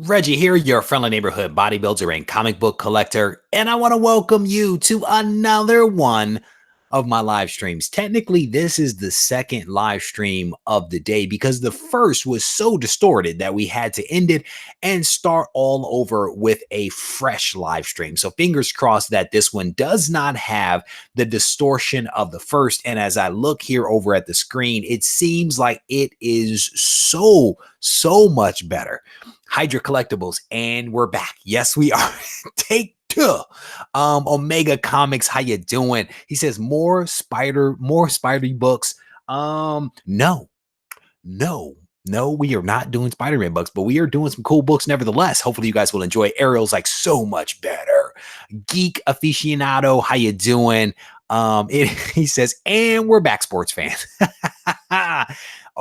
Reggie here, your friendly neighborhood bodybuilder and comic book collector, and I want to welcome you to another one of my live streams. Technically, this is the second live stream of the day because the first was so distorted that we had to end it and start all over with a fresh live stream. So fingers crossed that this one does not have the distortion of the first. And as I look here over at the screen, it seems like it is so much better. Hydra Collectibles, and we're back. Yes, we are. Take two. Omega Comics, how you doing? He says more Spidey books. No, we are not doing Spider-Man books, but we are doing some cool books nevertheless. Hopefully you guys will enjoy. Ariel's like so much better. Geek aficionado, how you doing? He says, and we're back, sports fans.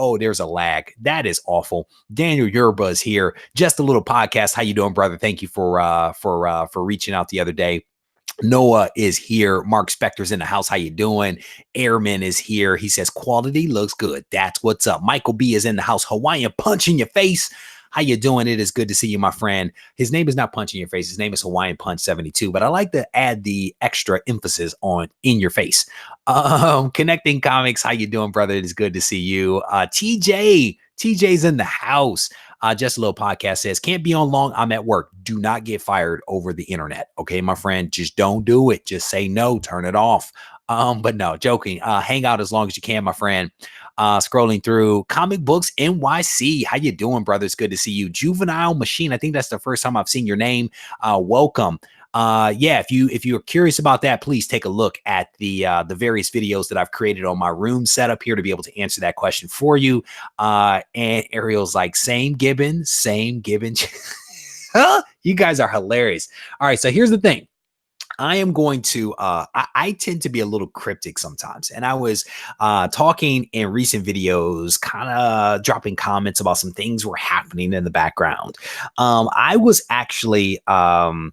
Oh, there's a lag. That is awful. Daniel Yerba is here. Just a little podcast. How you doing, brother? Thank you for reaching out the other day. Noah is here. Mark Spector's in the house. How you doing? Airman is here. He says quality looks good. That's what's up. Michael B is in the house. Hawaiian punch in your face. How you doing? It is good to see you, my friend. His name is not Punch in Your Face. His name is Hawaiian Punch 72, but I like to add the extra emphasis on in your face. Connecting Comics. How you doing, brother? It is good to see you. TJ's in the house. Just a little podcast says, can't be on long. I'm at work. Do not get fired over the internet. Okay, my friend, just don't do it. Just say no, turn it off. But no, joking. Hang out as long as you can, my friend. Scrolling through Comic Books NYC. How you doing, brother? It's good to see you. Juvenile Machine. I think that's the first time I've seen your name. Welcome. Yeah, if you're curious about that, please take a look at the various videos that I've created on my room setup here to be able to answer that question for you. And Ariel's like, same Gibbon. You guys are hilarious. All right, so here's the thing. I am going to, I tend to be a little cryptic sometimes. And I was talking in recent videos, kind of dropping comments about some things were happening in the background. I was actually, I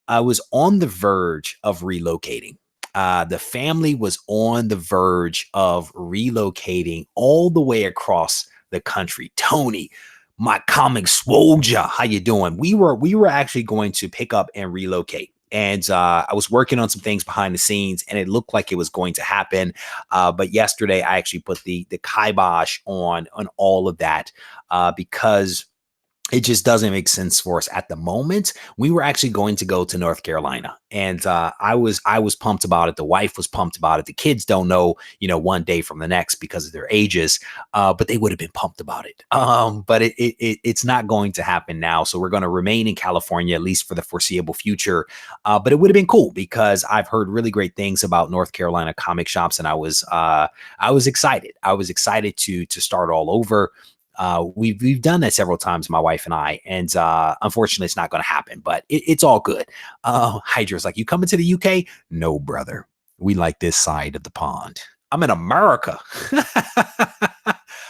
was on the verge of relocating. The family was on the verge of relocating all the way across the country. Tony, my comic soldier, how you doing? We were actually going to pick up and relocate. And I was working on some things behind the scenes, and it looked like it was going to happen. But yesterday, I actually put the kibosh on all of that because it just doesn't make sense for us at the moment. We were actually going to go to North Carolina, and I was pumped about it. The wife was pumped about it. The kids don't know, one day from the next because of their ages, but they would have been pumped about it. But it's not going to happen now. So we're going to remain in California, at least for the foreseeable future. But it would have been cool because I've heard really great things about North Carolina comic shops, and I was excited. I was excited to start all over. We've done that several times, my wife and I, and unfortunately it's not going to happen, but it's all good. Hydra's like, you coming to the UK? No, brother. We like this side of the pond. I'm in America.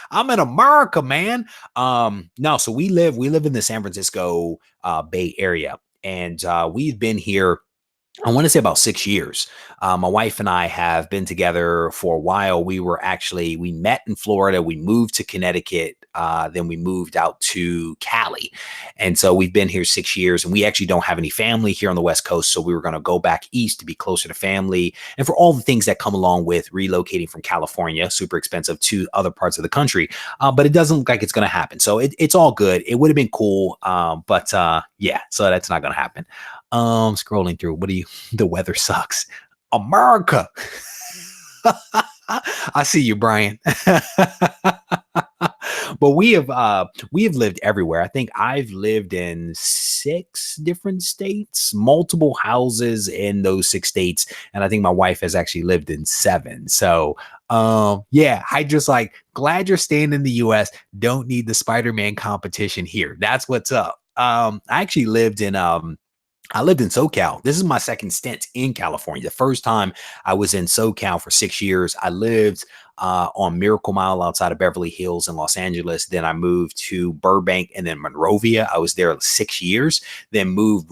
I'm in America, man. No, so we live in the San Francisco Bay Area, and we've been here, I want to say about 6 years. My wife and I have been together for a while. We met in Florida. We moved to Connecticut. Then we moved out to Cali. And so we've been here 6 years, and we actually don't have any family here on the West Coast. So we were going to go back east to be closer to family and for all the things that come along with relocating from California, super expensive, to other parts of the country. But it doesn't look like it's going to happen. So it's all good. It would have been cool. But yeah, so that's not going to happen. Scrolling through, the weather sucks. America. I see you, Brian. But we have lived everywhere. I think I've lived in 6 different states, multiple houses in those 6 states. And I think my wife has actually lived in 7. So yeah, I just like, glad you're staying in the US. Don't need the Spider-Man competition here. That's what's up. I actually lived in SoCal. This is my second stint in California. The first time I was in SoCal for 6 years, I lived on Miracle Mile outside of Beverly Hills in Los Angeles. Then I moved to Burbank and then Monrovia. I was there 6 years, then moved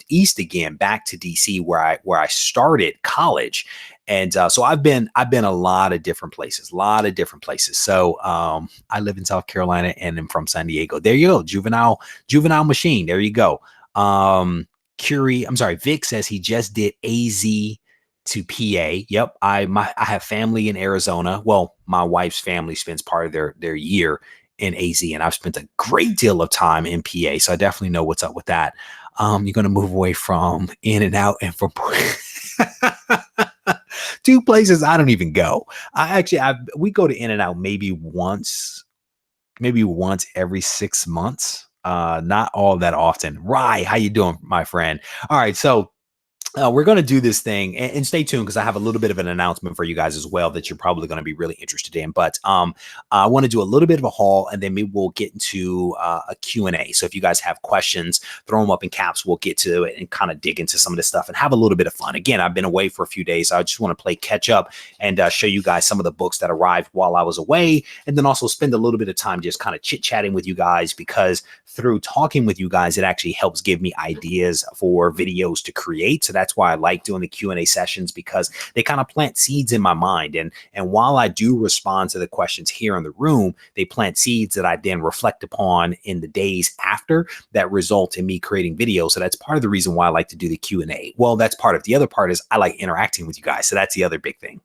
east again, back to DC where I started college. And so I've been a lot of different places, a lot of different places. So I live in South Carolina and I'm from San Diego. There you go, juvenile machine. There you go. I'm sorry, Vic says he just did AZ to PA. Yep, I have family in Arizona. Well, my wife's family spends part of their year in AZ, and I've spent a great deal of time in PA, so I definitely know what's up with that. You're going to move away from In and Out and from two places I don't even go. We go to In and Out maybe once every 6 months. Not all that often. Rye, how you doing, my friend? All right, so we're going to do this thing and stay tuned because I have a little bit of an announcement for you guys as well that you're probably going to be really interested in. But I want to do a little bit of a haul and then maybe we'll get into a Q&A. So if you guys have questions, throw them up in caps. We'll get to it and kind of dig into some of this stuff and have a little bit of fun. Again, I've been away for a few days. So I just want to play catch up and show you guys some of the books that arrived while I was away. And then also spend a little bit of time just kind of chit chatting with you guys because through talking with you guys, it actually helps give me ideas for videos to create. So that's why I like doing the Q&A sessions because they kind of plant seeds in my mind. And while I do respond to the questions here in the room, they plant seeds that I then reflect upon in the days after that result in me creating videos. So that's part of the reason why I like to do the Q&A. Well, that's part of the other part is I like interacting with you guys. So that's the other big thing.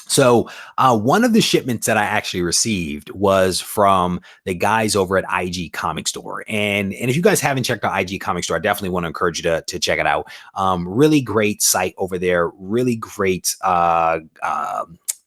So one of the shipments that I actually received was from the guys over at IG Comic Store. And if you guys haven't checked out IG Comic Store, I definitely want to encourage you to check it out. Really great site over there. Really great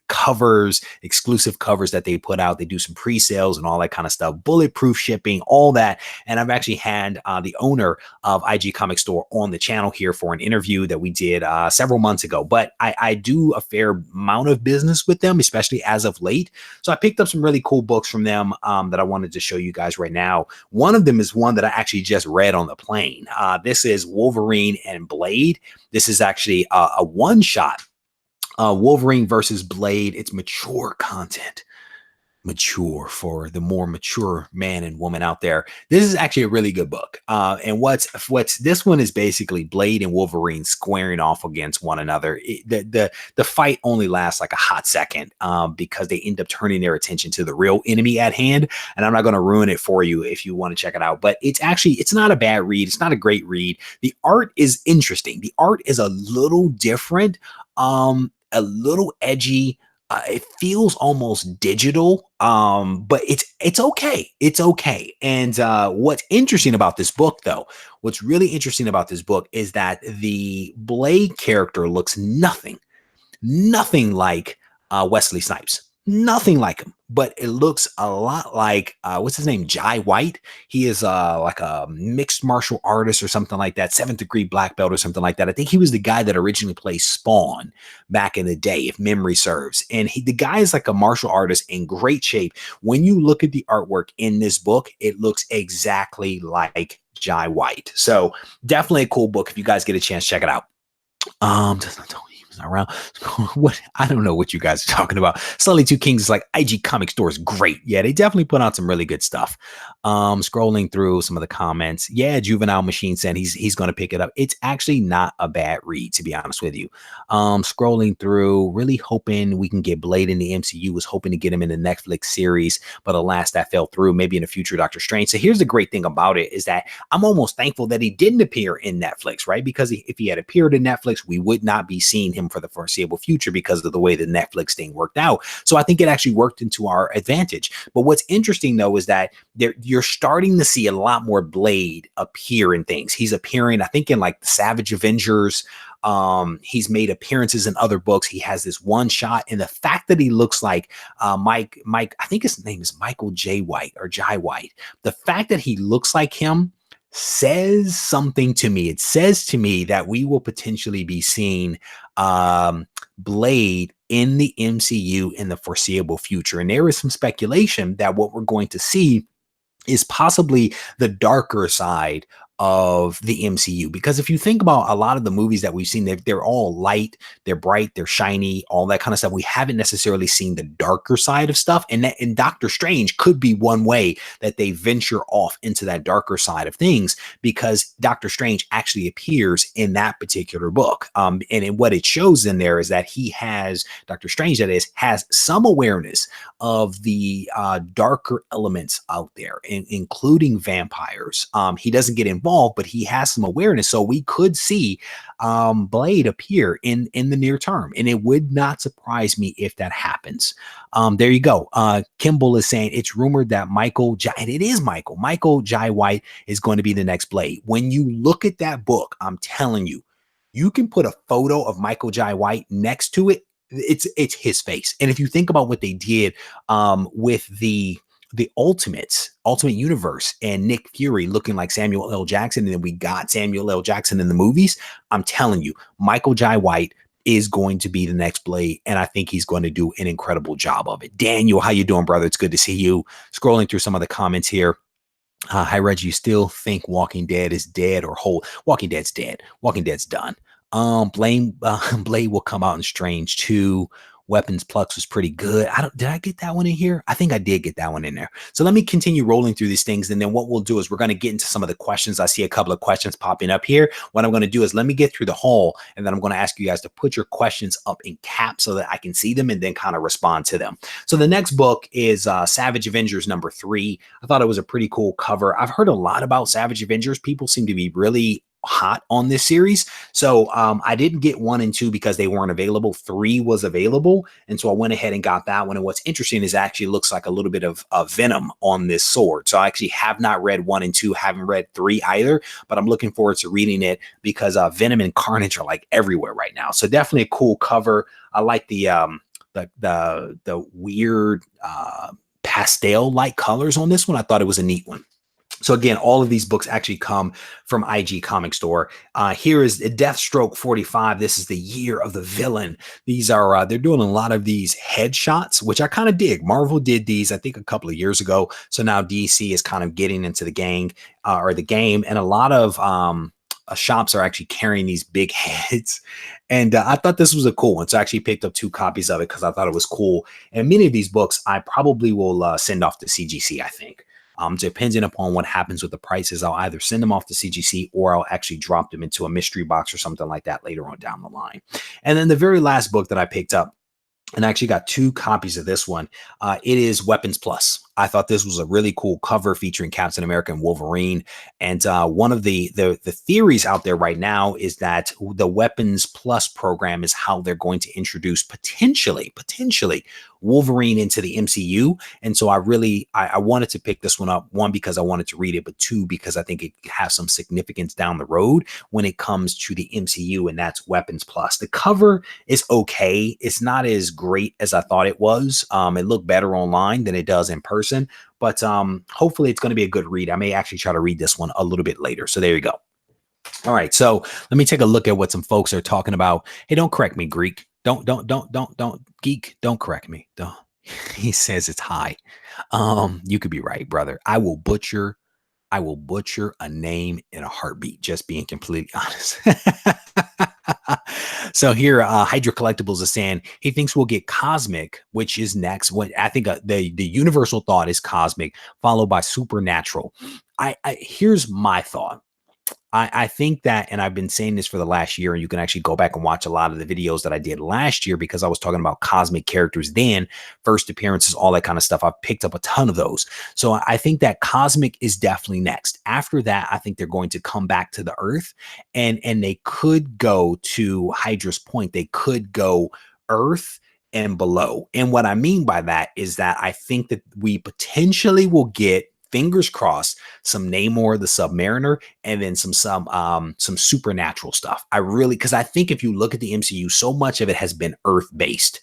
covers, exclusive covers that they put out. They do some pre-sales and all that kind of stuff, bulletproof shipping, all that. And I've actually had the owner of IG Comic Store on the channel here for an interview that we did several months ago. But I do a fair amount of business with them, especially as of late. So I picked up some really cool books from them that I wanted to show you guys right now. One of them is one that I actually just read on the plane. This is Wolverine and Blade. This is actually a one-shot. Wolverine versus Blade. It's mature content. Mature for the more mature man and woman out there. This is actually a really good book. And what's this one is basically Blade and Wolverine squaring off against one another. The fight only lasts like a hot second because they end up turning their attention to the real enemy at hand. And I'm not going to ruin it for you if you want to check it out. But it's not a bad read. It's not a great read. The art is interesting. The art is a little different, a little edgy. It feels almost digital, but it's okay. It's okay. And what's interesting about this book, though, what's really interesting about this book is that the Blade character looks nothing like Wesley Snipes. Nothing like him, but it looks a lot like what's his name? Jai White. He is like a mixed martial artist or something like that, 7th degree black belt or something like that. I think he was the guy that originally played Spawn back in the day, if memory serves. And the guy is like a martial artist in great shape. When you look at the artwork in this book, it looks exactly like Jai White. So definitely a cool book. If you guys get a chance, check it out. Does not tell me he was not around. What I don't know what you guys are talking about. Sully Two Kings is like IG Comic Store is great. Yeah, they definitely put out some really good stuff. Scrolling through some of the comments. Yeah, Juvenile Machine said he's going to pick it up. It's actually not a bad read, to be honest with you. Scrolling through, really hoping we can get Blade in the MCU. Was hoping to get him in the Netflix series, but alas, that fell through. Maybe in a future Doctor Strange. So here's the great thing about it is that I'm almost thankful that he didn't appear in Netflix, right? Because if he had appeared in Netflix, we would not be seeing him for the foreseeable future because of the way the Netflix thing worked out. So I think it actually worked into our advantage. But what's interesting, though, is that you're starting to see a lot more Blade appear in things. He's appearing, I think, in like the Savage Avengers. He's made appearances in other books. He has this one shot, and the fact that he looks like Mike, I think his name is Michael J. White or Jai White. The fact that he looks like him says something to me. It says to me that we will potentially be seeing Blade in the MCU in the foreseeable future. And there is some speculation that what we're going to see is possibly the darker side of the MCU. Because if you think about a lot of the movies that we've seen, they're all light, they're bright, they're shiny, all that kind of stuff. We haven't necessarily seen the darker side of stuff. And Doctor Strange could be one way that they venture off into that darker side of things, because Doctor Strange actually appears in that particular book. What it shows in there is that Doctor Strange, that is, has some awareness of the darker elements out there, including vampires. He doesn't get involved, but he has some awareness. So we could see Blade appear in the near term, and it would not surprise me if that happens. There you go. Kimball is saying it's rumored that and it is Michael Jai White is going to be the next Blade. When you look at that book, I'm telling you, you can put a photo of Michael Jai White next to it. It's his face. And if you think about what they did with the Ultimate Universe and Nick Fury looking like Samuel L. Jackson, and then we got Samuel L. Jackson in the movies, I'm telling you, Michael Jai White is going to be the next Blade, and I think he's going to do an incredible job of it. Daniel, how you doing, brother? It's good to see you. Scrolling through some of the comments here. Hi, Reggie. You still think Walking Dead is dead or whole? Walking Dead's dead. Walking Dead's done. Blade will come out in Strange 2. Weapons Plus was pretty good. Did I get that one in here? I think I did get that one in there. So let me continue rolling through these things. And then what we'll do is we're going to get into some of the questions. I see a couple of questions popping up here. What I'm going to do is let me get through the whole, and then I'm going to ask you guys to put your questions up in caps so that I can see them and then kind of respond to them. So the next book is Savage Avengers #3. I thought it was a pretty cool cover. I've heard a lot about Savage Avengers. People seem to be really hot on this series. So I didn't get 1 and 2 because they weren't available. 3 was available. And so I went ahead and got that one. And what's interesting is it actually looks like a little bit of venom on this sword. So I actually have not read 1 and 2, haven't read 3 either, but I'm looking forward to reading it because Venom and Carnage are like everywhere right now. So definitely a cool cover. I like the weird pastel like colors on this one. I thought it was a neat one. So again, all of these books actually come from IG Comic Store. Here is Deathstroke 45. This is the year of the villain. These are, they're doing a lot of these headshots, which I kind of dig. Marvel did these, I think, a couple of years ago. So now DC is kind of getting into the gang or the game. And a lot of shops are actually carrying these big heads. And I thought this was a cool one. So I actually picked up 2 copies of it because I thought it was cool. And many of these books, I probably will send off to CGC, I think. Depending upon what happens with the prices, I'll either send them off to CGC or I'll actually drop them into a mystery box or something like that later on down the line. And then the very last book that I picked up, and I actually got 2 copies of this one. It is Weapons Plus. I thought this was a really cool cover featuring Captain America and Wolverine. And one of the theories out there right now is that the Weapons Plus program is how they're going to introduce potentially Wolverine into the MCU. And so I wanted to pick this one up, 1, because I wanted to read it, but 2, because I think it has some significance down the road when it comes to the MCU, and that's Weapons Plus. The cover is okay. It's not as great as I thought it was. It looked better online than it does in person. But hopefully it's going to be a good read. I may actually try to read this one a little bit later. So there you go. All right. So let me take a look at what some folks are talking about. Hey, don't correct me, Greek. Don't geek. Don't correct me. Don't. He says it's high. You could be right, brother. I will butcher a name in a heartbeat, just being completely honest. So here, Hydra Collectibles is saying he thinks we'll get Cosmic, which is next. What I think the universal thought is Cosmic, followed by Supernatural. Here's my thought. I think that, and I've been saying this for the last year, and you can actually go back and watch a lot of the videos that I did last year because I was talking about cosmic characters then, first appearances, all that kind of stuff. I've picked up a ton of those. So I think that Cosmic is definitely next. After that, I think they're going to come back to the Earth, and they could go to Hydra's point. They could go Earth and below. And what I mean by that is that I think that we potentially will get, fingers crossed, some Namor the Submariner, and then some supernatural stuff. Because I think if you look at the MCU, so much of it has been Earth based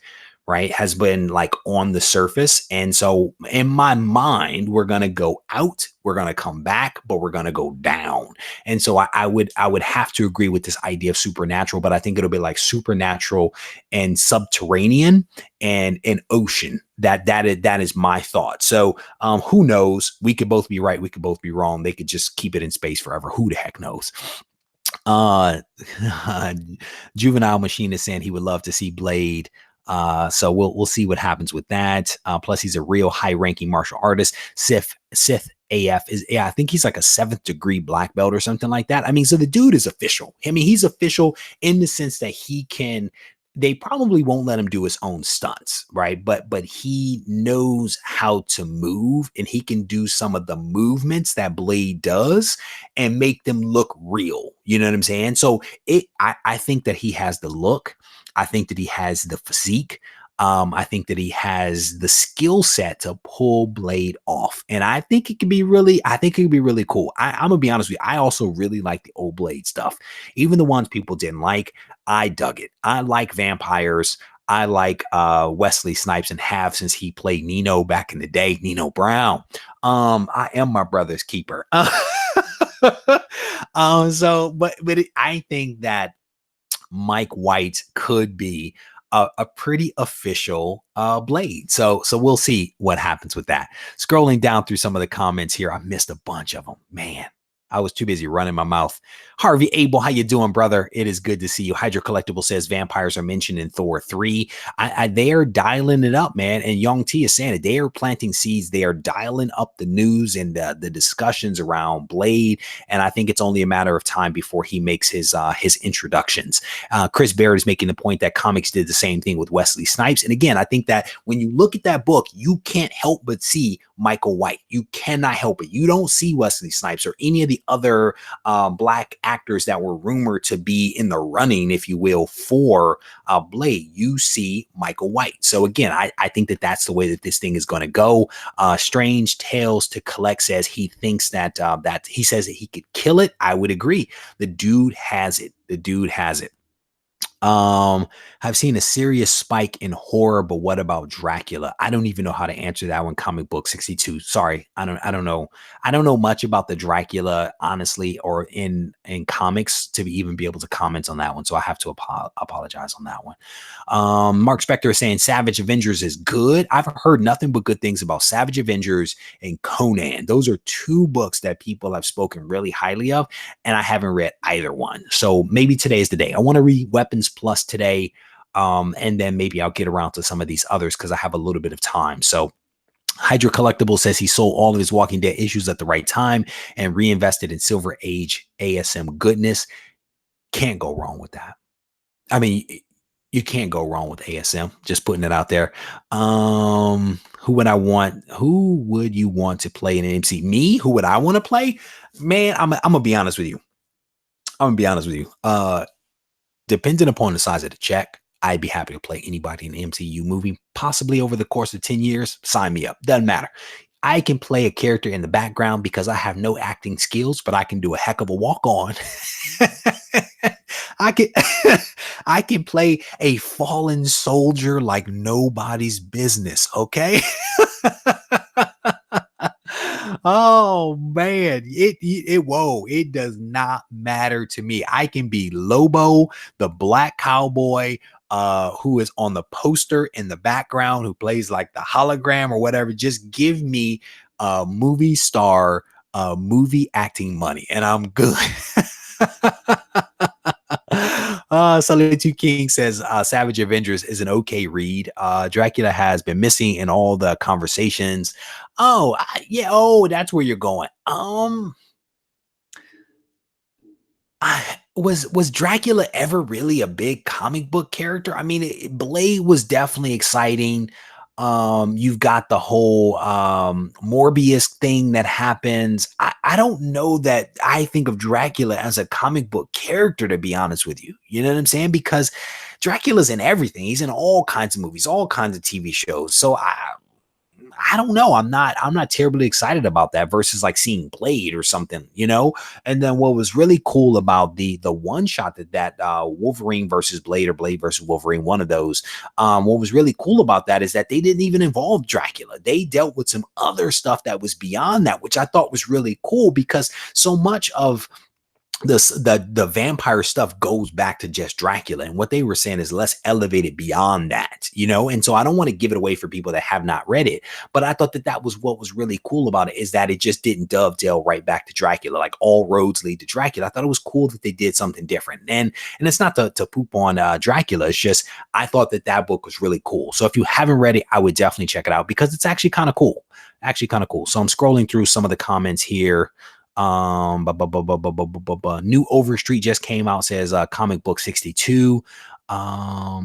right, has been like on the surface. And so in my mind, we're gonna go out, we're gonna come back, but we're gonna go down. And so I would have to agree with this idea of supernatural, but I think it'll be like supernatural and subterranean and an ocean. That is my thought. So who knows? We could both be right, we could both be wrong. They could just keep it in space forever. Who the heck knows? Uh, Juvenile Machine is saying he would love to see Blade. So we'll see what happens with that. Plus, he's a real high ranking martial artist. Sith AF is, yeah, I think he's like a 7th degree black belt or something like that. I mean, so the dude is official. I mean, he's official in the sense that he can. They probably won't let him do his own stunts, right? But he knows how to move, and he can do some of the movements that Blade does and make them look real. You know what I'm saying? So I think that he has the look. I think that he has the physique. I think that he has the skill set to pull Blade off. And I think it could be really, I think it could be really cool. I'm gonna be honest with you. I also really like the old Blade stuff. Even the ones people didn't like, I dug it. I like vampires. I like Wesley Snipes and have since he played Nino back in the day, Nino Brown. I am my brother's keeper. I think that Mike White could be a pretty official Blade. So we'll see what happens with that. Scrolling down through some of the comments here, I missed a bunch of them. Man, I was too busy running my mouth. Harvey Abel, how you doing, brother? It is good to see you. Hydro Collectible says vampires are mentioned in Thor 3. They are dialing it up, man. And Young T is saying it. They are planting seeds. They are dialing up the news and the discussions around Blade. And I think it's only a matter of time before he makes his introductions. Chris Barrett is making the point that comics did the same thing with Wesley Snipes. And again, I think that when you look at that book, you can't help but see Michael White. You cannot help it. You don't see Wesley Snipes or any of the other black actors that were rumored to be in the running, if you will, for Blade. You see Michael White. So again, I think that that's the way that this thing is going to go. Strange Tales to Collect says he thinks that he says that he could kill it. I would agree. The dude has it. The dude has it. I've seen a serious spike in horror, but what about Dracula? I don't even know how to answer that one. Comic book 62. Sorry. I don't know. I don't know much about the Dracula, honestly, or in comics to even be able to comment on that one. So I have to apologize on that one. Mark Spector is saying Savage Avengers is good. I've heard nothing but good things about Savage Avengers and Conan. Those are two books that people have spoken really highly of, and I haven't read either one. So maybe today is the day. I want to read Weapons Plus today. And then maybe I'll get around to some of these others because I have a little bit of time. So Hydra Collectible says he sold all of his Walking Dead issues at the right time and reinvested in Silver Age ASM goodness. Can't go wrong with that. I mean, you can't go wrong with ASM. Just putting it out there. Who would I want? Who would you want to play in an MC? Me? Who would I want to play? Man, I'm gonna be honest with you. I'm gonna be honest with you. Depending upon the size of the check, I'd be happy to play anybody in an MCU movie, possibly over the course of 10 years. Sign me up. Doesn't matter. I can play a character in the background because I have no acting skills, but I can do a heck of a walk on. I can I can play a fallen soldier like nobody's business, okay? Oh man, it does not matter to me. I can be Lobo, the black cowboy, who is on the poster in the background, who plays like the hologram or whatever. Just give me a movie star, movie acting money, and I'm good. Solitude King says Savage Avengers is an okay read. Dracula has been missing in all the conversations. Oh, yeah. Oh, that's where you're going. Was Dracula ever really a big comic book character? I mean, Blade was definitely exciting. You've got the whole Morbius thing that happens. I don't know that I think of Dracula as a comic book character, to be honest with you. You know what I'm saying? Because Dracula's in everything. He's in all kinds of movies, all kinds of TV shows. So I don't know. I'm not terribly excited about that versus like seeing Blade or something, you know? And then what was really cool about the one shot that Wolverine versus Blade or Blade versus Wolverine, one of those, what was really cool about that is that they didn't even involve Dracula. They dealt with some other stuff that was beyond that, which I thought was really cool because so much of the vampire stuff goes back to just Dracula, and what they were saying is less elevated beyond that, you know. And so I don't want to give it away for people that have not read it, but I thought that was what was really cool about it, is that it just didn't dovetail right back to Dracula, like all roads lead to Dracula. I thought it was cool that they did something different, and it's not to poop on Dracula. It's just I thought that book was really cool. So if you haven't read it, I would definitely check it out because it's actually kind of cool. So I'm scrolling through some of the comments here. New Overstreet just came out, says comic book 62. All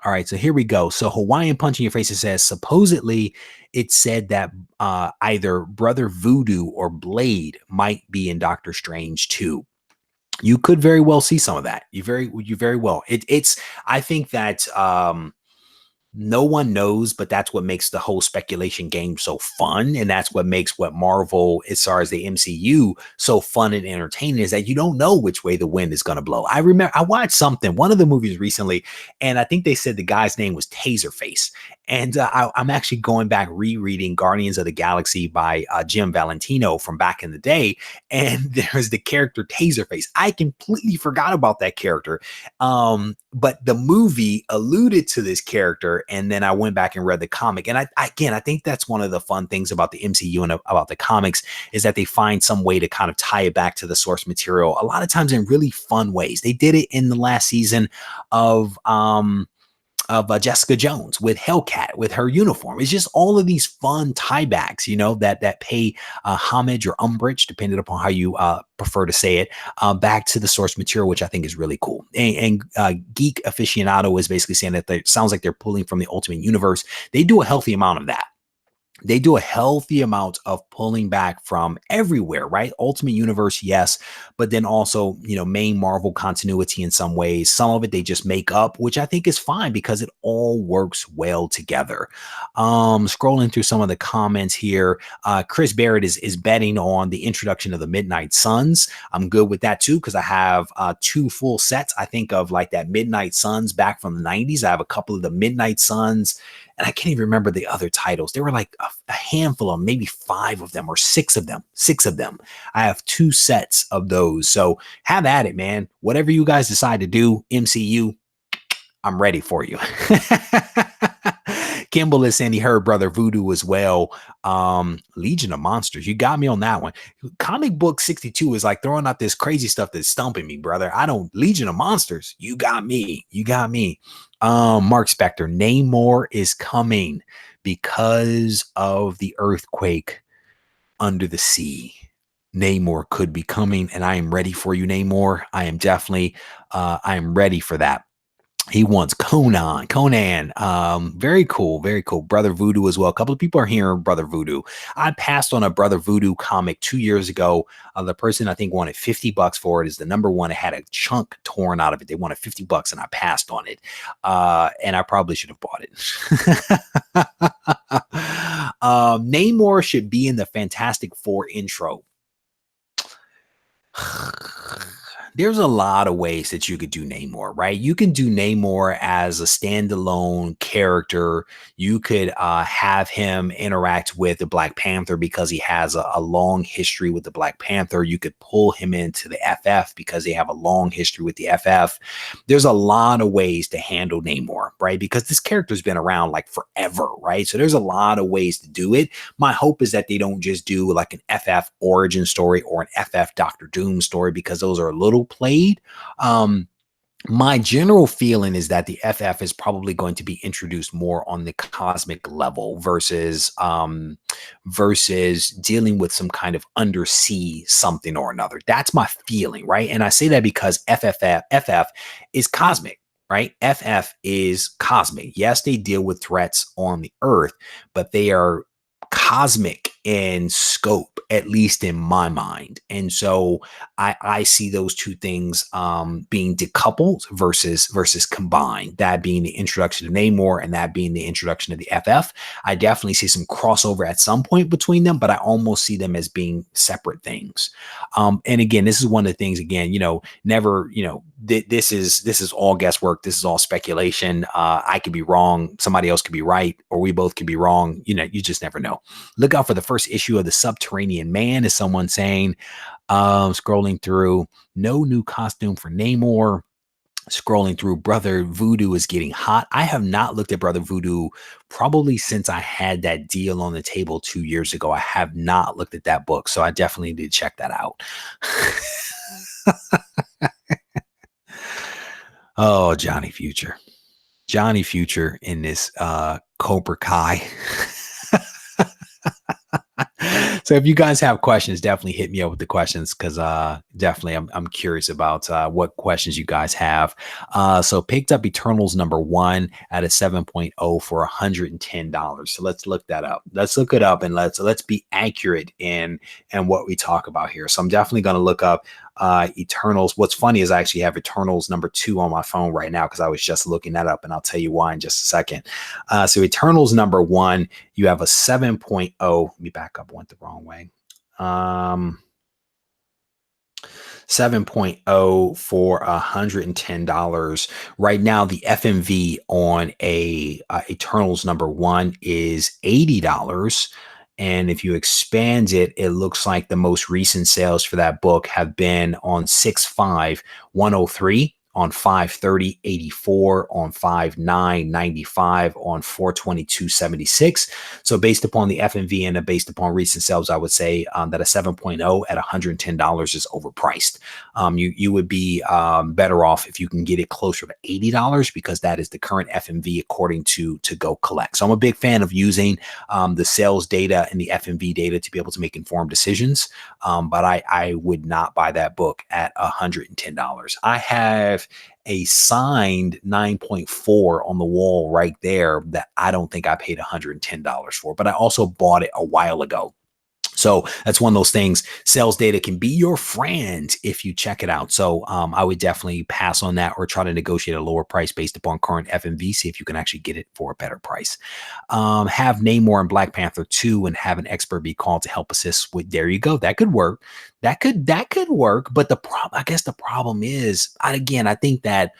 right, so here we go. So Hawaiian Punch in Your Face, it says supposedly it said that either Brother Voodoo or Blade might be in Doctor Strange too. You could very well see some of that. You very well. It's I think that no one knows, but that's what makes the whole speculation game so fun. And that's what makes what Marvel, as far as the MCU, so fun and entertaining, is that you don't know which way the wind is going to blow. I remember I watched one of the movies recently, and I think they said the guy's name was Taserface. And I'm actually going back rereading Guardians of the Galaxy by Jim Valentino from back in the day. And there's the character Taserface. I completely forgot about that character. But the movie alluded to this character, and then I went back and read the comic. And I think that's one of the fun things about the MCU and about the comics, is that they find some way to kind of tie it back to the source material, a lot of times in really fun ways. They did it in the last season of Jessica Jones with Hellcat, with her uniform. It's just all of these fun tiebacks, you know, that pay homage or umbrage, depending upon how you prefer to say it, back to the source material, which I think is really cool. And Geek Aficionado is basically saying that it sounds like they're pulling from the Ultimate Universe. They do a healthy amount of that. They do a healthy amount of pulling back from everywhere, right? Ultimate Universe, yes, but then also, you know, main Marvel continuity in some ways. Some of it they just make up, which I think is fine because it all works well together. Scrolling through some of the comments here, Chris Barrett is betting on the introduction of the Midnight Suns. I'm good with that too, because I have 2 full sets. I think of like that Midnight Suns back from the 90s. I have a couple of the Midnight Suns, and I can't even remember the other titles. There were like a handful of, maybe 5 of them or 6 of them. 6 of them. I have 2 sets of those. So have at it, man. Whatever you guys decide to do, MCU, I'm ready for you. Kimball is saying he heard Brother Voodoo as well. Legion of Monsters. You got me on that one. Comic book 62 is like throwing out this crazy stuff that's stumping me, brother. Legion of Monsters. You got me. Mark Spector, Namor is coming because of the earthquake under the sea. Namor could be coming, and I am ready for you, Namor. I am ready for that. He wants Conan. Very cool. Brother Voodoo as well. A couple of people are hearing Brother Voodoo. I passed on a Brother Voodoo comic 2 years ago. The person I think wanted $50 for it. Is the number one. It had a chunk torn out of it. They wanted $50, and I passed on it. And I probably should have bought it. Namor should be in the Fantastic Four intro. There's a lot of ways that you could do Namor, right? You can do Namor as a standalone character. You could have him interact with the Black Panther because he has a long history with the Black Panther. You could pull him into the FF because they have a long history with the FF. There's a lot of ways to handle Namor, right? Because this character's been around like forever, right? So there's a lot of ways to do it. My hope is that they don't just do like an FF origin story or an FF Doctor Doom story, because those are a little played. My general feeling is that the FF is probably going to be introduced more on the cosmic level versus dealing with some kind of undersea something or another. That's my feeling, right? And I say that because FF is cosmic, right? FF is cosmic. Yes, they deal with threats on the earth, but they are cosmic in scope, at least in my mind. And so I see those two things being decoupled versus combined. That being the introduction of Namor, and that being the introduction of the FF. I definitely see some crossover at some point between them, but I almost see them as being separate things. And again, this is one of the things. Again, never, this is all guesswork. This is all speculation. I could be wrong. Somebody else could be right, or we both could be wrong. You just never know. Look out for the first issue of the Subterranean Man, is someone saying. Scrolling through, no new costume for Namor. Scrolling through, Brother Voodoo is getting hot. I have not looked at Brother Voodoo probably since I had that deal on the table 2 years ago. I have not looked at that book, so I definitely need to check that out. Oh, Johnny Future. Johnny Future in this Cobra Kai. So if you guys have questions, definitely hit me up with the questions, because definitely I'm curious about what questions you guys have. So picked up Eternals #1 at a 7.0 for $110. So let's look that up. Let's look it up, and let's be accurate in what we talk about here. So I'm definitely going to look up Eternals. What's funny is I actually have Eternals #2 on my phone right now, because I was just looking that up, and I'll tell you why in just a second. So Eternals #1, you have a 7.0. Let me back up. Went the wrong way. 7.0 for $110 right now. The FMV on a Eternals #1 is $80. And if you expand it, it looks like the most recent sales for that book have been on 6/5, 103, on 5/30, 84, on 5/9, 95, on 4/22, 76. So based upon the FMV and based upon recent sales, I would say that a 7.0 at $110 is overpriced. You would be better off if you can get it closer to $80, because that is the current FMV according to Go Collect. So I'm a big fan of using the sales data and the FMV data to be able to make informed decisions. But I would not buy that book at $110. I have a signed 9.4 on the wall right there that I don't think I paid $110 for, but I also bought it a while ago. So that's one of those things. Sales data can be your friend if you check it out. So I would definitely pass on that, or try to negotiate a lower price based upon current FMV. See if you can actually get it for a better price. Have Namor and Black Panther 2 and have an expert be called to help assist with. There you go. That could work. That could work. But I guess the problem is, I think that,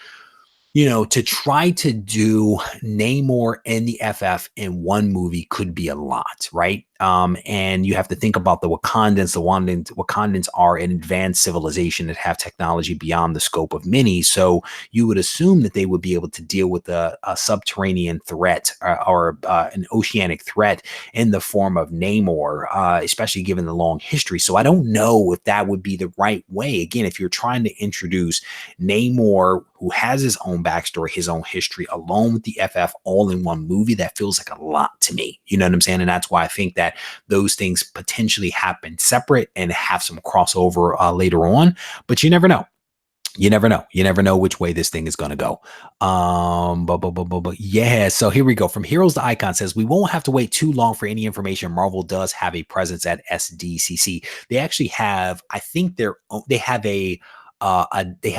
to try to do Namor and the FF in one movie could be a lot, right? And you have to think about the Wakandans. The Wakandans are an advanced civilization that have technology beyond the scope of many. So you would assume that they would be able to deal with a subterranean threat, or an oceanic threat in the form of Namor, especially given the long history. So I don't know if that would be the right way. Again, if you're trying to introduce Namor, who has his own backstory, his own history, along with the FF all in one movie, that feels like a lot to me. You know what I'm saying? And that's why I think that those things potentially happen separate and have some crossover later on. But you never know. You never know. You never know which way this thing is going to go. But yeah. So here we go. From Heroes to Icon says, we won't have to wait too long for any information. Marvel does have a presence at SDCC. They actually have, I think they have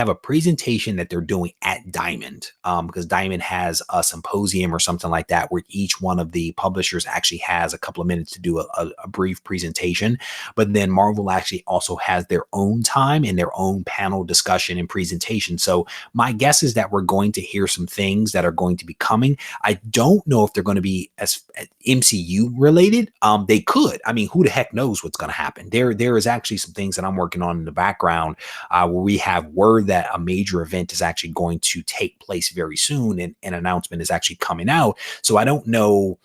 a presentation that they're doing at Diamond, because Diamond has a symposium or something like that, where each one of the publishers actually has a couple of minutes to do a brief presentation. But then Marvel actually also has their own time and their own panel discussion and presentation. So my guess is that we're going to hear some things that are going to be coming. I don't know if they're going to be as MCU related. They could. I mean, who the heck knows what's going to happen? There is actually some things that I'm working on in the background, where we have word that a major event is actually going to take place very soon, and an announcement is actually coming out. So I don't know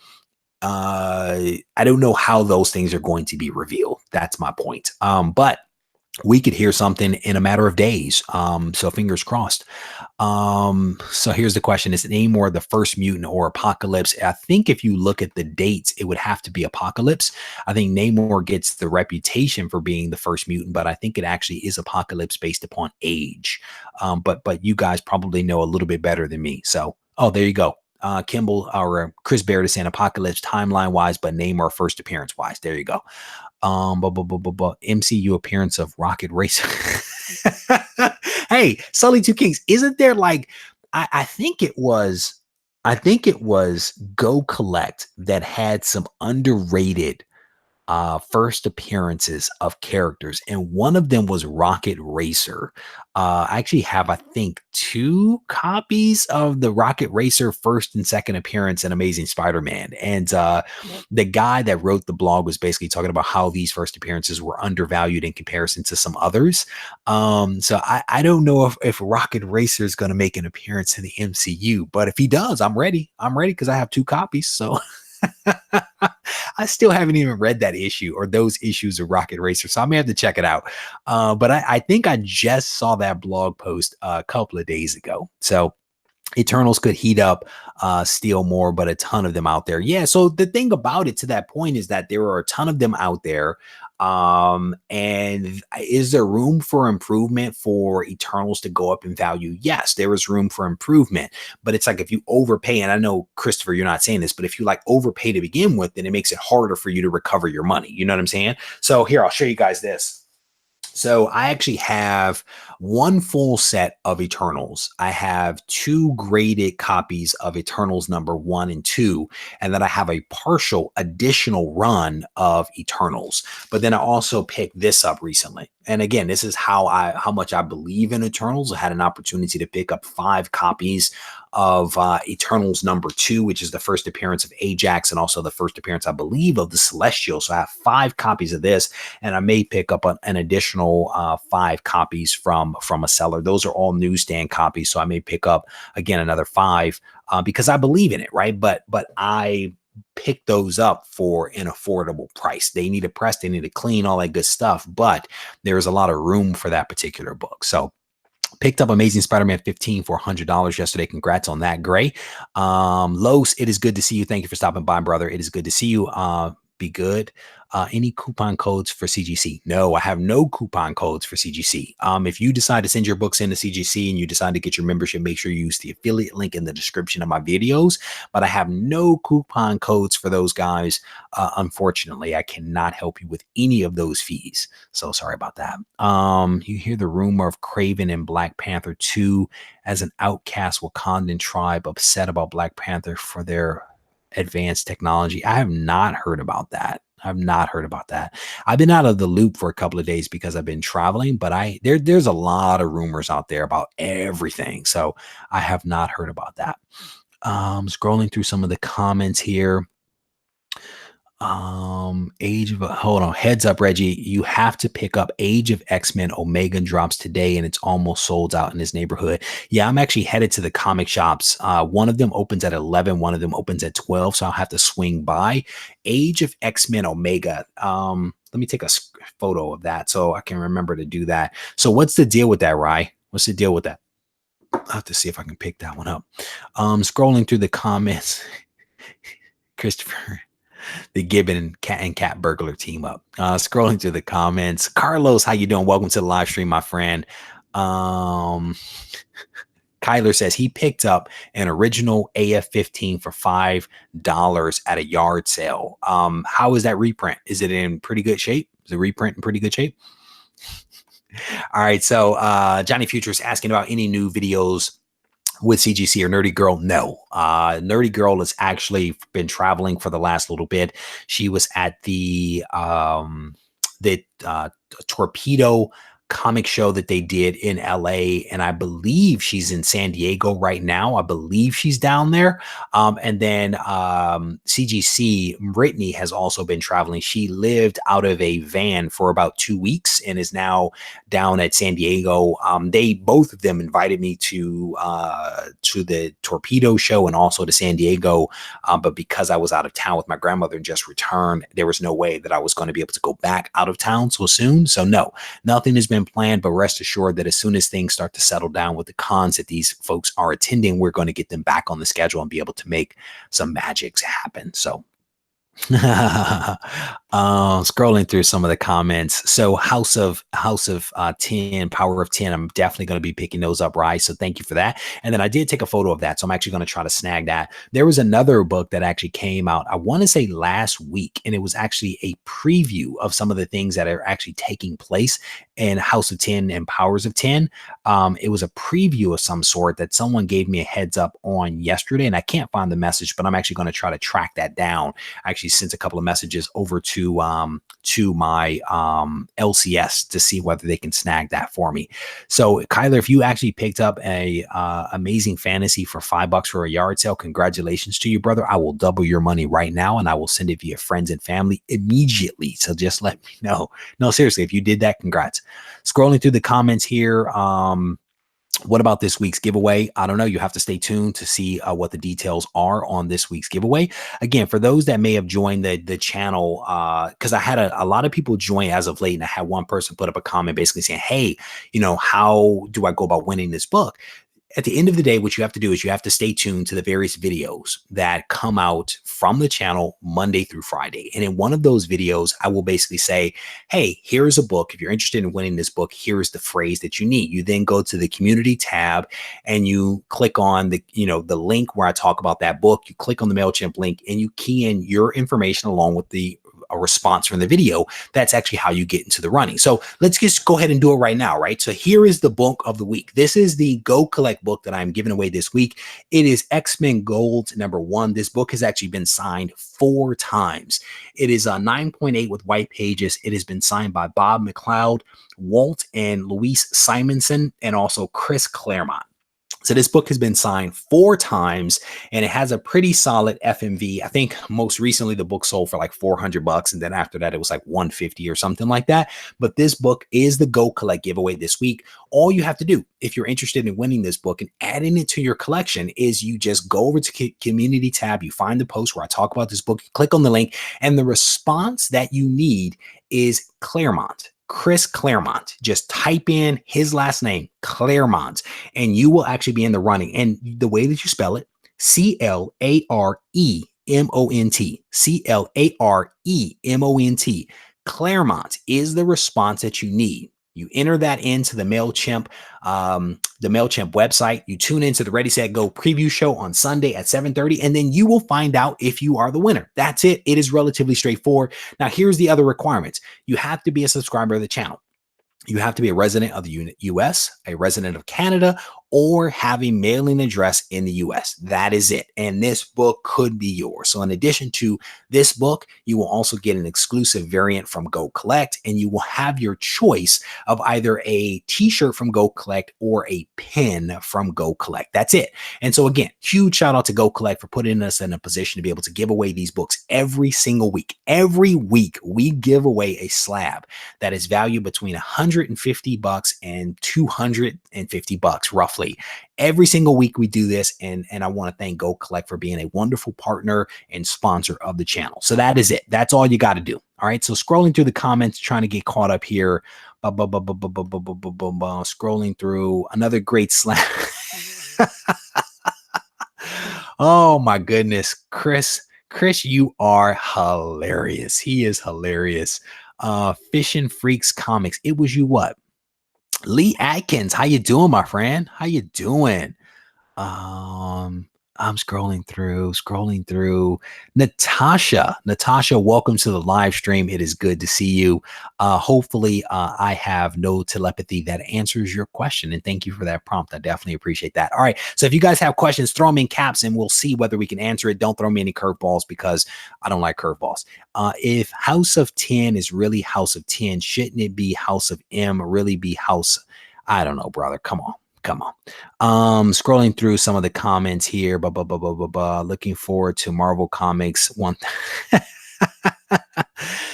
how those things are going to be revealed. That's my point. But we could hear something in a matter of days. So fingers crossed. So here's the question. Is Namor the first mutant or Apocalypse? I think if you look at the dates, it would have to be Apocalypse. I think Namor gets the reputation for being the first mutant, but I think it actually is Apocalypse based upon age. But you guys probably know a little bit better than me. So, oh, there you go. Kimball or Chris Barrett is saying Apocalypse timeline wise, but Namor first appearance wise. There you go. MCU appearance of Rocket Racer. Hey, Sully Two Kings, isn't there like I think it was Go Collect that had some underrated first appearances of characters, and one of them was Rocket Racer. I actually have, I think, 2 copies of the Rocket Racer first and second appearance in Amazing Spider-Man. And the guy that wrote the blog was basically talking about how these first appearances were undervalued in comparison to some others. So I don't know if Rocket Racer is going to make an appearance in the MCU, but if he does, I'm ready. I'm ready because I have 2 copies. So I still haven't even read that issue or those issues of Rocket Racer, so I may have to check it out. But I think I just saw that blog post a couple of days ago. So Eternals could heat up Steel more, but a ton of them out there. Yeah. So the thing about it to that point is that there are a ton of them out there. And is there room for improvement for Eternals to go up in value? Yes, there is room for improvement, but it's like if you overpay, and I know Christopher, you're not saying this, but if you like overpay to begin with, then it makes it harder for you to recover your money. You know what I'm saying? So here, I'll show you guys this. So I actually have 1 full set of Eternals. I have 2 graded copies of Eternals number 1 and 2, and then I have a partial additional run of Eternals. But then I also picked this up recently. And again, this is how much I believe in Eternals. I had an opportunity to pick up 5 copies of Eternals number 2, which is the first appearance of Ajax and also the first appearance, I believe, of the Celestial. So I have 5 copies of this, and I may pick up an additional 5 copies from a seller. Those are all newsstand copies, so I may pick up again another 5 because I believe in it, right? But I pick those up for an affordable price. They need a press, they need to clean, all that good stuff, but there's a lot of room for that particular book. So picked up Amazing Spider-Man 15 for $100 yesterday. Congrats on that, Gray. Los, it is good to see you. Thank you for stopping by, brother. It is good to see you. Be good. Any coupon codes for CGC? No, I have no coupon codes for CGC. If you decide to send your books into CGC and you decide to get your membership, make sure you use the affiliate link in the description of my videos. But I have no coupon codes for those guys. Unfortunately, I cannot help you with any of those fees. So sorry about that. You hear the rumor of Kraven and Black Panther 2 as an outcast Wakandan tribe upset about Black Panther for their advanced technology. I have not heard about that. I've not heard about that. I've been out of the loop for a couple of days because I've been traveling, but there's a lot of rumors out there about everything. So I have not heard about that. Scrolling through some of the comments here. Hold on, heads up, Reggie, you have to pick up Age of X-Men. Omega drops today and it's almost sold out in this neighborhood. Yeah, I'm actually headed to the comic shops. One of them opens at 11, one of them opens at 12, so I'll have to swing by. Age of X-Men Omega. Let me take a photo of that so I can remember to do that. So what's the deal with that, Rye? What's the deal with that? I'll have to see if I can pick that one up. Scrolling through the comments. Christopher, the Gibbon and Cat Burglar team up. Scrolling through the comments. Carlos, how you doing? Welcome to the live stream, my friend. Kyler says he picked up an original AF-15 for $5 at a yard sale. How is that reprint? Is it in pretty good shape? Is the reprint in pretty good shape? All right. So Johnny Future is asking about any new videos with CGC or Nerdy Girl. No, Nerdy Girl has actually been traveling for the last little bit. She was at the Torpedo comic show that they did in LA, and I believe she's in San Diego right now. I believe she's down there. And then CGC Brittany has also been traveling. She lived out of a van for about 2 weeks and is now down at San Diego. They both of them invited me to the Torpedo show and also to San Diego, but because I was out of town with my grandmother and just returned, there was no way that I was going to be able to go back out of town so soon. So no, nothing has been planned, but rest assured that as soon as things start to settle down with the cons that these folks are attending, we're going to get them back on the schedule and be able to make some magics happen. So Scrolling through some of the comments. So House of 10, Power of 10. I'm definitely going to be picking those up, right? So thank you for that. And then I did take a photo of that. So I'm actually going to try to snag that. There was another book that actually came out, I want to say last week, and it was actually a preview of some of the things that are actually taking place in House of 10 and Powers of 10. It was a preview of some sort that someone gave me a heads up on yesterday, and I can't find the message, but I'm actually going to try to track that down. I actually sent a couple of messages over to my LCS to see whether they can snag that for me. So Kyler, if you actually picked up a Amazing Fantasy for $5 for a yard sale, congratulations to you, brother. I will double your money right now, and I will send it via friends and family immediately. So just let me know. No, seriously, if you did that, congrats. Scrolling through the comments here. What about this week's giveaway? I don't know. You have to stay tuned to see what the details are on this week's giveaway. Again, for those that may have joined the channel, because I had a lot of people join as of late, and I had one person put up a comment basically saying, hey, how do I go about winning this book? At the end of the day, what you have to do is you have to stay tuned to the various videos that come out from the channel Monday through Friday. And in one of those videos, I will basically say, hey, here's a book. If you're interested in winning this book, here's the phrase that you need. You then go to the community tab and you click on the link where I talk about that book. You click on the MailChimp link and you key in your information along with a response from the video. That's actually how you get into the running. So let's just go ahead and do it right now, right? So here is the book of the week. This is the Go Collect book that I'm giving away this week. It is X-Men Gold #1. This book has actually been signed 4 times. It is a 9.8 with white pages. It has been signed by Bob McLeod, Walt and Louise Simonson, and also Chris Claremont. So this book has been signed 4 times, and it has a pretty solid FMV. I think most recently the book sold for like $400, and then after that it was like $150 or something like that. But this book is the Go Collect giveaway this week. All you have to do, if you're interested in winning this book and adding it to your collection, is you just go over to community tab, you find the post where I talk about this book, you click on the link, and the response that you need is Claremont. Chris Claremont. Just type in his last name, Claremont, and you will actually be in the running. And the way that you spell it, Claremont, Claremont. Claremont is the response that you need. You enter that into the MailChimp website. You tune into the Ready, Set, Go preview show on Sunday at 7:30, and then you will find out if you are the winner. That's it. It is relatively straightforward. Now, here's the other requirements. You have to be a subscriber of the channel. You have to be a resident of the US, a resident of Canada, or have a mailing address in the US. That is it. And this book could be yours. So in addition to this book, you will also get an exclusive variant from Go Collect, and you will have your choice of either a t-shirt from Go Collect or a pin from Go Collect. That's it. And so again, huge shout out to Go Collect for putting us in a position to be able to give away these books every single week. Every week we give away a slab that is valued between $150 and $250 roughly. Every single week we do this, and I want to thank Go Collect for being a wonderful partner and sponsor of the channel. So that is it. That's all you got to do. All right. So scrolling through the comments, trying to get caught up here. Scrolling through another great slap. Oh my goodness, Chris, you are hilarious. He is hilarious. Fishing Freaks Comics. It was you what? Lee Atkins, how you doing, my friend? How you doing? I'm scrolling through. Natasha, welcome to the live stream. It is good to see you. Hopefully, I have no telepathy that answers your question, and thank you for that prompt. I definitely appreciate that. All right, so if you guys have questions, throw them in caps, and we'll see whether we can answer it. Don't throw me any curveballs because I don't like curveballs. If House of 10 is really House of 10, shouldn't it be House of M, really be House? I don't know, brother. Come on. Scrolling through some of the comments here. Looking forward to Marvel Comics 1.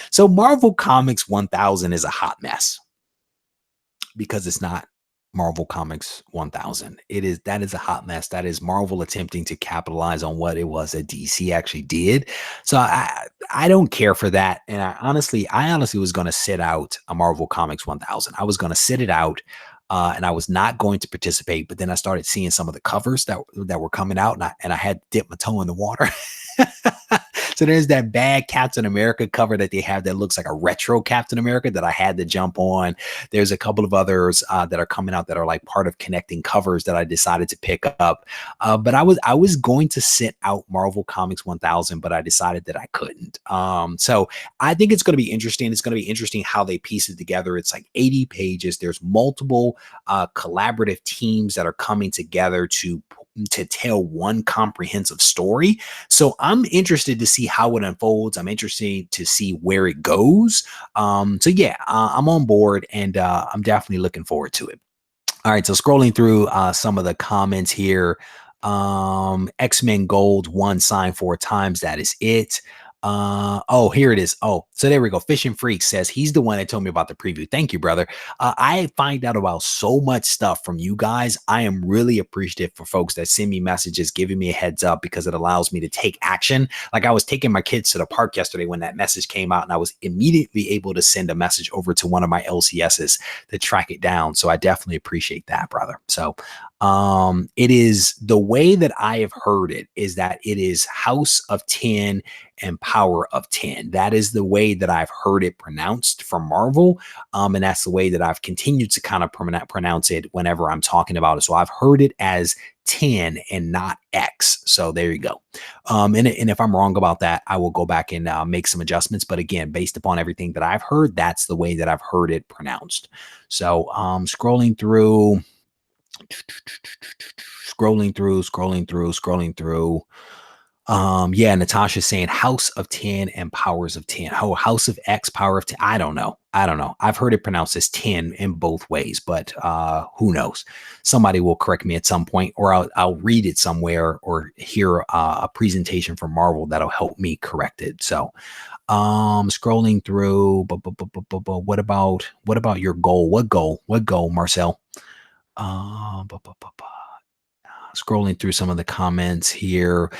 So Marvel Comics 1000 is a hot mess because it's not Marvel Comics 1000. That is a hot mess. That is Marvel attempting to capitalize on what it was that DC actually did. So I don't care for that. And I honestly was going to sit out a Marvel Comics 1000. I was going to sit it out. And I was not going to participate, but then I started seeing some of the covers that were coming out, and I had to dip my toe in the water. So there's that bad Captain America cover that they have that looks like a retro Captain America that I had to jump on. There's a couple of others that are coming out that are like part of connecting covers that I decided to pick up. But I was going to sit out Marvel Comics 1000, but I decided that I couldn't. So I think it's going to be interesting. It's going to be interesting how they piece it together. It's like 80 pages. There's multiple collaborative teams that are coming together to tell one comprehensive story. So I'm interested to see how it unfolds. I'm interested to see where it goes. So yeah, I'm on board, and I'm definitely looking forward to it. All right, so scrolling through some of the comments here. X-Men Gold, one sign 4 times. That is it. Oh, here it is. Oh, so there we go. Fishing Freak says he's the one that told me about the preview. Thank you, brother. I find out about so much stuff from you guys. I am really appreciative for folks that send me messages, giving me a heads up, because it allows me to take action. Like, I was taking my kids to the park yesterday when that message came out, and I was immediately able to send a message over to one of my LCSs to track it down. So I definitely appreciate that, brother. So it is, the way that I have heard it is that it is House of 10 and Power of 10. That is the way that I've heard it pronounced from Marvel. And that's the way that I've continued to kind of pronounce it whenever I'm talking about it. So I've heard it as 10 and not X. So there you go. And if I'm wrong about that, I will go back and make some adjustments. But again, based upon everything that I've heard, that's the way that I've heard it pronounced. So scrolling through. Scrolling through. Yeah, Natasha's saying House of 10 and Powers of 10. Oh, House of X, Power of 10. I don't know. I've heard it pronounced as 10 in both ways, but who knows? Somebody will correct me at some point, or I'll read it somewhere or hear a presentation from Marvel that'll help me correct it. So scrolling through. What about your goal? What goal, Marcel? Scrolling through some of the comments here.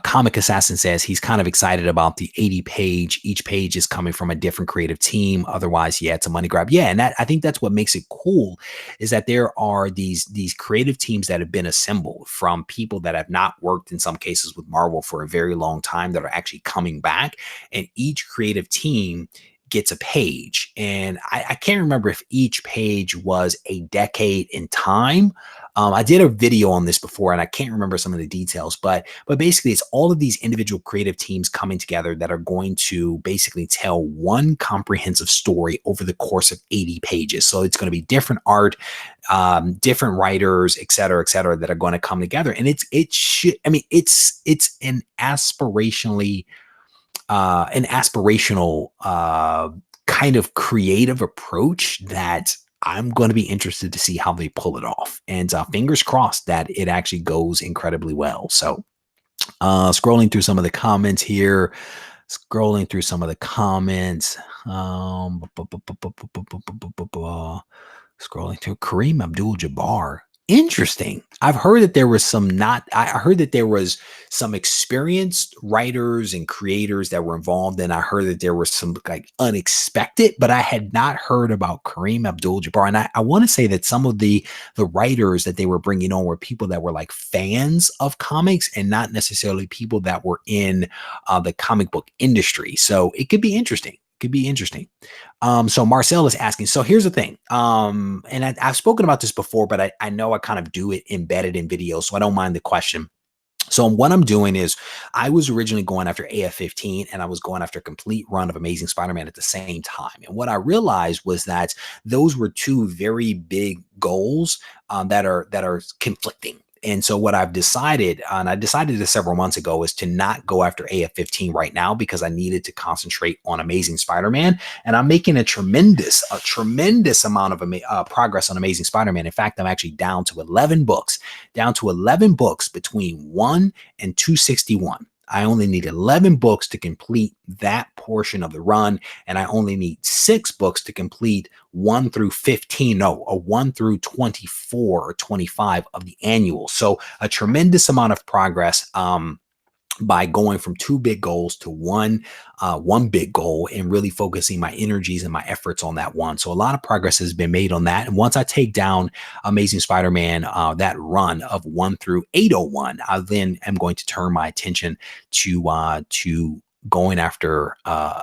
Comic Assassin says he's kind of excited about the 80 page. Each page is coming from a different creative team. Otherwise, yeah, it's a money grab. Yeah, and I think that's what makes it cool, is that there are these creative teams that have been assembled from people that have not worked, in some cases, with Marvel for a very long time, that are actually coming back, and each creative team gets a page. And I can't remember if each page was a decade in time. I did a video on this before, and I can't remember some of the details, but basically it's all of these individual creative teams coming together that are going to basically tell one comprehensive story over the course of 80 pages. So it's going to be different art, different writers, et cetera, that are going to come together. And it's an aspirational kind of creative approach that I'm going to be interested to see how they pull it off. And fingers crossed that it actually goes incredibly well. So scrolling through some of the comments here. Scrolling through Kareem Abdul-Jabbar. Interesting. I heard that there was some experienced writers and creators that were involved, and I heard that there was some like unexpected, but I had not heard about Kareem Abdul-Jabbar. And I want to say that some of the writers that they were bringing on were people that were like fans of comics, and not necessarily people that were in the comic book industry. So it could be interesting. So Marcel is asking, so here's the thing. And I've spoken about this before, but I know I kind of do it embedded in videos, so I don't mind the question. So what I'm doing is, I was originally going after AF-15, and I was going after a complete run of Amazing Spider-Man at the same time. And what I realized was that those were two very big goals that are conflicting. And so what I've decided, and I decided this several months ago, is to not go after AF-15 right now, because I needed to concentrate on Amazing Spider-Man. And I'm making a tremendous amount of progress on Amazing Spider-Man. In fact, I'm actually down to 11 books between 1 and 261. I only need 11 books to complete that portion of the run, and I only need 6 books to complete 1 through 1 through 24 or 25 of the annual. So a tremendous amount of progress by going from 2 big goals to one big goal, and really focusing my energies and my efforts on that one. So a lot of progress has been made on that. And once I take down Amazing Spider-Man, that run of 1 through 801, I then am going to turn my attention to going after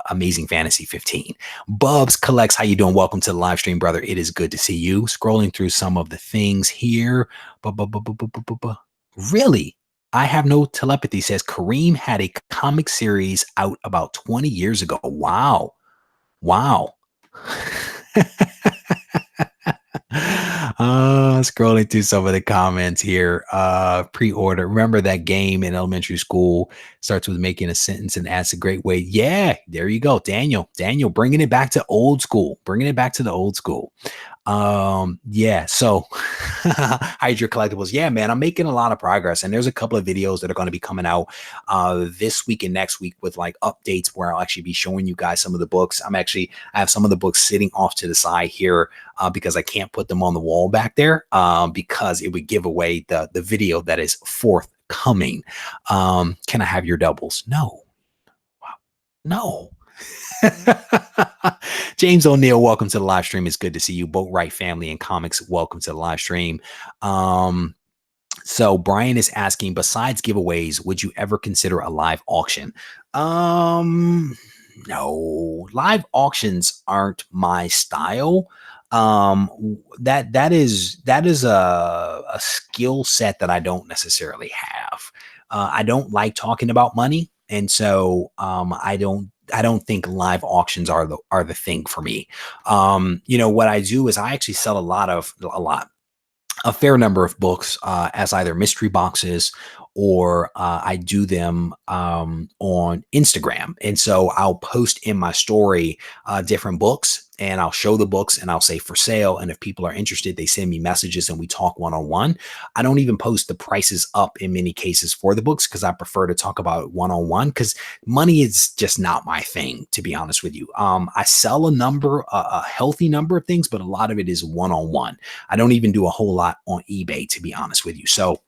Amazing Fantasy 15. Bubs collects, how you doing? Welcome to the live stream, brother. It is good to see you. Scrolling through some of the things here. Really? I have no telepathy, says Kareem had a comic series out about 20 years ago. Wow. Wow. Scrolling through some of the comments here. Pre-order. Remember that game in elementary school starts with making a sentence and adds a great way. Yeah, there you go. Daniel, bringing it back to old school, bringing it back to the old school. Yeah, so hide your collectibles. Yeah, man, I'm making a lot of progress, and there's a couple of videos that are going to be coming out this week and next week with like updates where I'll actually be showing you guys some of the books. I have some of the books sitting off to the side here because I can't put them on the wall back there because it would give away the video that is forthcoming. Can I have your doubles? No. Wow. No. James O'Neill, welcome to the live stream. It's good to see you. Boat Right family and comics, welcome to the live stream. So Brian is asking, besides giveaways, would you ever consider a live auction? No, live auctions aren't my style. That is a skill set that I don't necessarily have. I don't like talking about money, and so I don't think live auctions are the thing for me. What I do is I actually sell a fair number of books as either mystery boxes or I do them on Instagram. And so I'll post in my story different books and I'll show the books and I'll say for sale. And if people are interested, they send me messages and we talk one-on-one. I don't even post the prices up in many cases for the books because I prefer to talk about it one-on-one because money is just not my thing, to be honest with you. I sell a healthy number of things, but a lot of it is one-on-one. I don't even do a whole lot on eBay, to be honest with you. So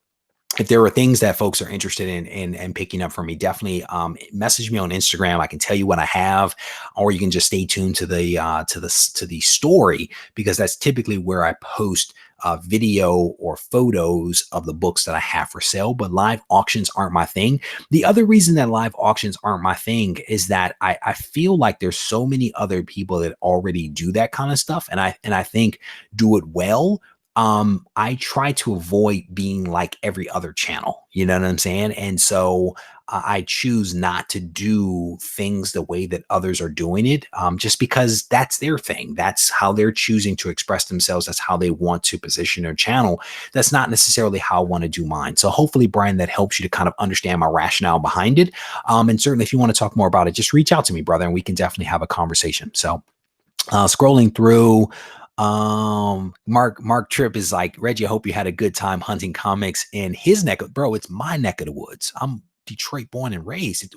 if there are things that folks are interested in picking up from me, definitely message me on Instagram. I can tell you what I have, or you can just stay tuned to the story because that's typically where I post video or photos of the books that I have for sale. But live auctions aren't my thing. The other reason that live auctions aren't my thing is that I feel like there's so many other people that already do that kind of stuff, and I think do it well. I try to avoid being like every other channel, you know what I'm saying? And so I choose not to do things the way that others are doing it, just because that's their thing. That's how they're choosing to express themselves. That's how they want to position their channel. That's not necessarily how I want to do mine. So hopefully, Brian, that helps you to kind of understand my rationale behind it. And certainly if you want to talk more about it, just reach out to me, brother, and we can definitely have a conversation. So scrolling through, Mark Tripp is like, Reggie, I hope you had a good time hunting comics in his neck of, bro, it's my neck of the woods. I'm Detroit born and raised. It's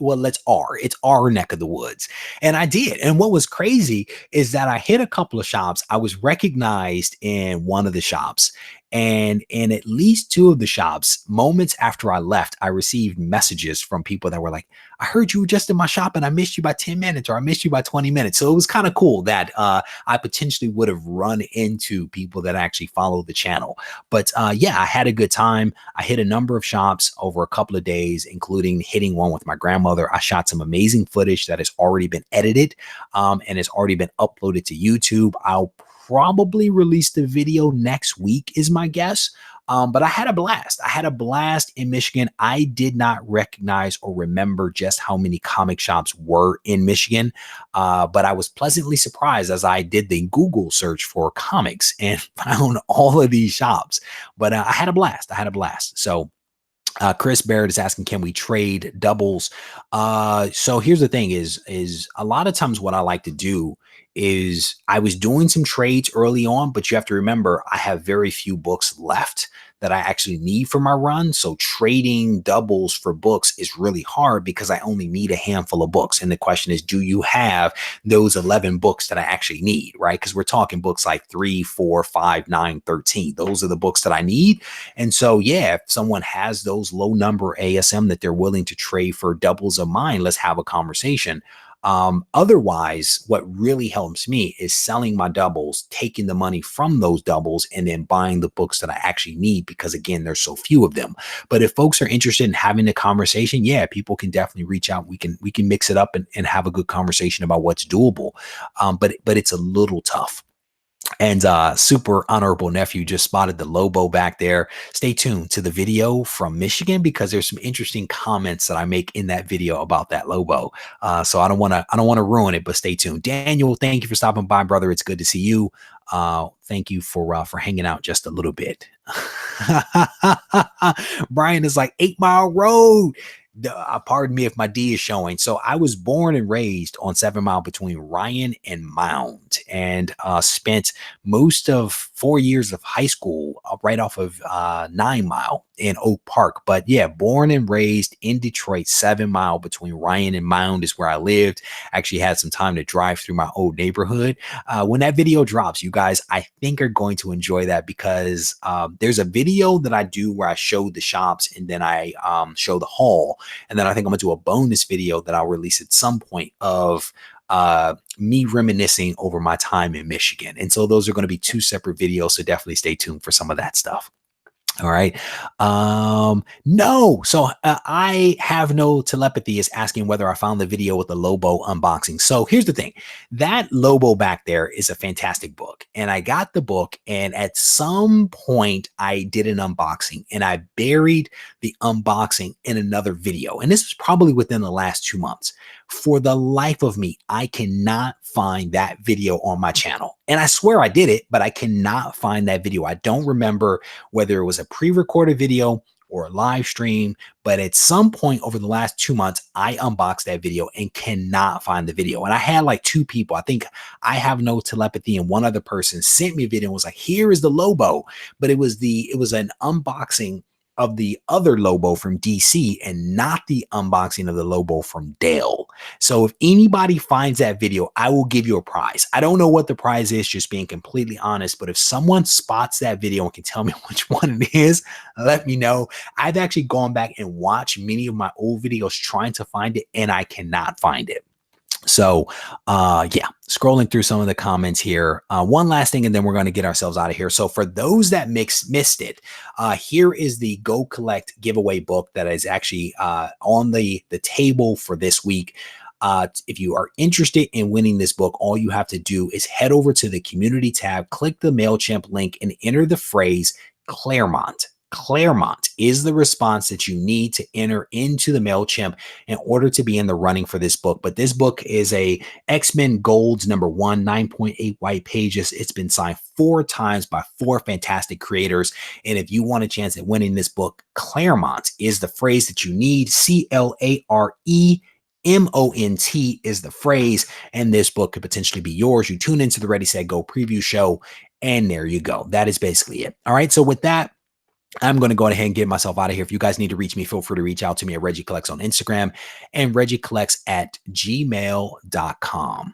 our neck of the woods. And I did. And what was crazy is that I hit a couple of shops. I was recognized in one of the shops, and in at least two of the shops, moments after I left, I received messages from people that were like, I heard you were just in my shop and I missed you by 10 minutes or I missed you by 20 minutes. So it was kind of cool that I potentially would have run into people that actually follow the channel. But yeah, I had a good time. I hit a number of shops over a couple of days, including hitting one with my grandmother. I shot some amazing footage that has already been edited and has already been uploaded to YouTube. I'll probably release the video next week is my guess. But I had a blast. I had a blast in Michigan. I did not recognize or remember just how many comic shops were in Michigan. But I was pleasantly surprised as I did the Google search for comics and found all of these shops. But I had a blast. I had a blast. So Chris Barrett is asking, can we trade doubles? So here's the thing is a lot of times what I like to do is I was doing some trades early on, but you have to remember I have very few books left that I actually need for my run. So trading doubles for books is really hard because I only need a handful of books. And the question is, do you have those 11 books that I actually need, right? Because we're talking books like 3, 4, 5, 9, 13. Those are the books that I need. And so, yeah, if someone has those low number ASM that they're willing to trade for doubles of mine, let's have a conversation. Otherwise, what really helps me is selling my doubles, taking the money from those doubles, and then buying the books that I actually need because, again, there's so few of them. But if folks are interested in having a conversation, yeah, people can definitely reach out. We can mix it up and have a good conversation about what's doable. But it's a little tough. And super honorable nephew just spotted the Lobo back there. Stay tuned to the video from Michigan because there's some interesting comments that I make in that video about that Lobo. So I don't want to ruin it, but stay tuned. Daniel, thank you for stopping by, brother. It's good to see you. Thank you for hanging out just a little bit. Brian is like 8 Mile Road. Pardon me if my D is showing. So I was born and raised on 7 Mile between Ryan and Mound, and spent most of 4 years of high school right off of 9 Mile in Oak Park. But yeah, born and raised in Detroit, 7 Mile between Ryan and Mound is where I lived. Actually had some time to drive through my old neighborhood. When that video drops, you guys, I think are going to enjoy that because there's a video that I do where I show the shops and then I show the haul. And then I think I'm gonna do a bonus video that I'll release at some point of me reminiscing over my time in Michigan. And so those are going to be two separate videos. So definitely stay tuned for some of that stuff. All right. No. So I have no telepathy is asking whether I found the video with the Lobo unboxing. So here's the thing. That Lobo back there is a fantastic book. And I got the book, and at some point I did an unboxing and I buried the unboxing in another video. And this was probably within the last 2 months. For the life of me, I cannot find that video on my channel. And I swear I did it, but I cannot find that video. I don't remember whether it was a pre-recorded video or a live stream, but at some point over the last 2 months, I unboxed that video and cannot find the video. And I had like two people, I think I have no telepathy, and one other person sent me a video and was like, here is the Lobo. But it was an unboxing of the other Lobo from DC and not the unboxing of the Lobo from Dale. So if anybody finds that video, I will give you a prize. I don't know what the prize is, just being completely honest, but if someone spots that video and can tell me which one it is, let me know. I've actually gone back and watched many of my old videos trying to find it, and I cannot find it. So, yeah, scrolling through some of the comments here. One last thing, and then we're going to get ourselves out of here. So for those that missed it, here is the Go Collect giveaway book that is actually on the table for this week. If you are interested in winning this book, all you have to do is head over to the community tab, click the MailChimp link, and enter the phrase Claremont. Claremont is the response that you need to enter into the MailChimp in order to be in the running for this book. But this book is a X-Men Gold's #1, 9.8 white pages. It's been signed 4 times by 4 fantastic creators. And if you want a chance at winning this book, Claremont is the phrase that you need. CLAREMONT is the phrase, and this book could potentially be yours. You tune into the Ready, Set, Go preview show, and there you go. That is basically it. All right. So with that, I'm going to go ahead and get myself out of here. If you guys need to reach me, feel free to reach out to me at Reggie Collects on Instagram and Reggie Collects at gmail.com.